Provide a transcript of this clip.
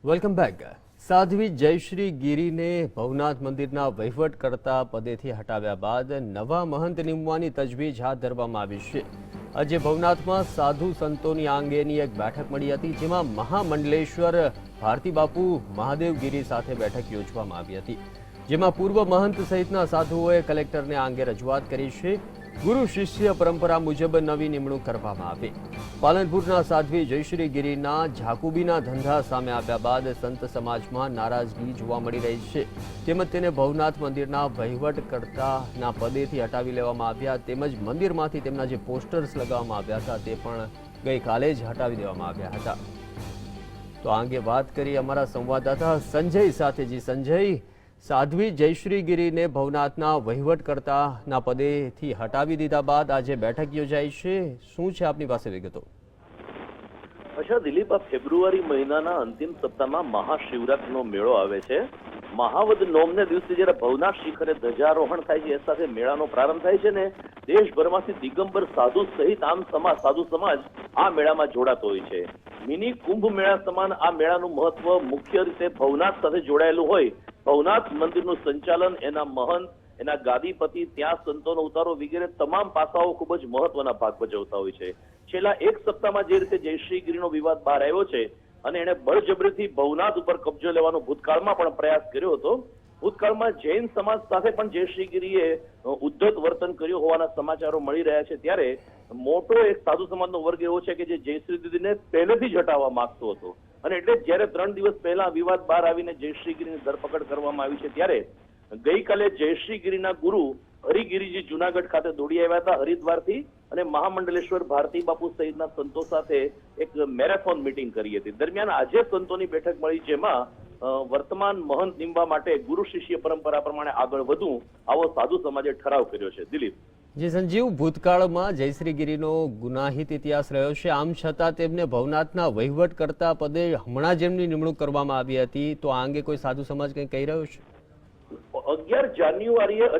Welcome back. Sadhvi Jayshree ગીરીને ભવનાથ મંદિરના વહીવટ કરતા પદેથી હટાવ્યા બાદ નવા મહંત નિમવાની તજવીજ હાથ ધરવામાં આવી છે। આજે ભવનાથમાં સાધુ સંતોની આ અંગેની એક બેઠક મળી હતી, જેમાં મહામંડલેશ્વર ભારતી બાપુ મહાદેવગીરી સાથે બેઠક યોજવામાં આવી હતી, જેમાં પૂર્વ મહંત સહિતના સાધુઓએ કલેક્ટરને આ અંગે રજૂઆત કરી છે। ગુરુ શિષ્ય પરંપરા મુજબ નવી નિમણૂક કરવામાં આવી। પાલનપુરના સાધ્વી જયશ્રી ગીરીના જાકુબીના ધંધા સામે આવ્યા બાદ સંત સમાજમાં નારાજગી જોવા મળી રહી છે, તેમજ તેને ભવનાથ મંદિરના વહીવટકર્તાના પદેથી હટાવી લેવામાં આવ્યા, તેમજ મંદિરમાંથી તેમના જે પોસ્ટર્સ લગાવવામાં આવ્યા હતા તે પણ ગઈકાલે જ હટાવી દેવામાં આવ્યા હતા। તો આ અંગે વાત કરી અમારા સંવાદદાતા સંજય સાથે। જી સંજય, સાધ્વી જયશ્રી ગીરીને ભવનાથના વહીવટકર્તાના પદેથી હટાવી દીધા બાદ આજે બેઠક યોજાઈ છે, શું છે આપની પાસે વિગતો? અચ્છા દિલીપ, આ ફેબ્રુઆરી મહિનાના અંતિમ સપ્તાહમાં મહાશિવરાત્રીનો મેળો આવે છે। મહાવદ નોમને દિવસે જ્યારે ભવનાથ શિખરે ધ્વજારોહણ થાય છે, એ સાથે મેળાનો પ્રારંભ થાય છે ને દેશભરમાંથી દિગંબર સાધુ સહિત સાધુ સમાજ આ મેળામાં જોડાતો હોય છે। મિની કુંભ મેળા સમાન આ મેળાનું મહત્વ મુખ્ય રીતે ભવનાથ સાથે જોડાયેલું હોય। ભવનાથ મંદિરનું સંચાલન, એના મહંત, એના ગાદીપતિ, ત્યાં સંતોનો ઉતારો વગેરે તમામ પાસાઓ ખૂબ જ મહત્વના ભાગ ભજવતા હોય છે। છેલ્લા એક સપ્તાહમાં જે રીતે જયશ્રી ગીરીનો વિવાદ બહાર આવ્યો છે અને એણે બળજબરીથી ભવનાથ ઉપર કબજો લેવાનો ભૂતકાળમાં પણ પ્રયાસ કર્યો હતો। ભૂતકાળમાં જૈન સમાજ સાથે પણ જયશ્રી ગીરીએ ઉદ્ધત વર્તન કર્યું હોવાના સમાચારો મળી રહ્યા છે। ત્યારે મોટો એક સાધુ સમાજનો વર્ગ એવો છે કે જે જયશ્રી દીદીને પહેલેથી જ હટાવવા માંગતો હતો, અને એટલે જ્યારે 3 દિવસ પહેલા વિવાદ બહાર આવીને જયશ્રી ગીરીની ધરપકડ કરવામાં આવી છે, ત્યારે ગઈકાલે જયશ્રી ગીરીના ગુરુ હરિગીરીજી જુનાગઢ ખાતે દોડી આવ્યા હતા હરિદ્વારથી, અને મહામંડલેશ્વર ભારતી બાપુ સહિતના સંતો સાથે એક મેરેથોન મીટિંગ કરી હતી। દરમિયાન આજે સંતોની બેઠક મળી, જેમાં વર્તમાન મહંત નિમવા માટે ગુરુ શિષ્ય પરંપરા પ્રમાણે આગળ વધવું આવો સાધુ સમાજે ઠરાવ કર્યો છે। દિલીપ। જી સંજીવ, ભૂતકાળમાં જયશ્રી ગીરીનો ગુનાહિત ઇતિહાસ રહ્યો છે, આમ છતાં તેમને ભવનાથના વહીવટ કરતા પદે હમણાં જેમની નિમણૂક કરવામાં આવી હતી, તો આ અંગે કોઈ સાધુ સમાજ કંઈ કહી રહ્યો છે? 11 જાન્યુઆરીએ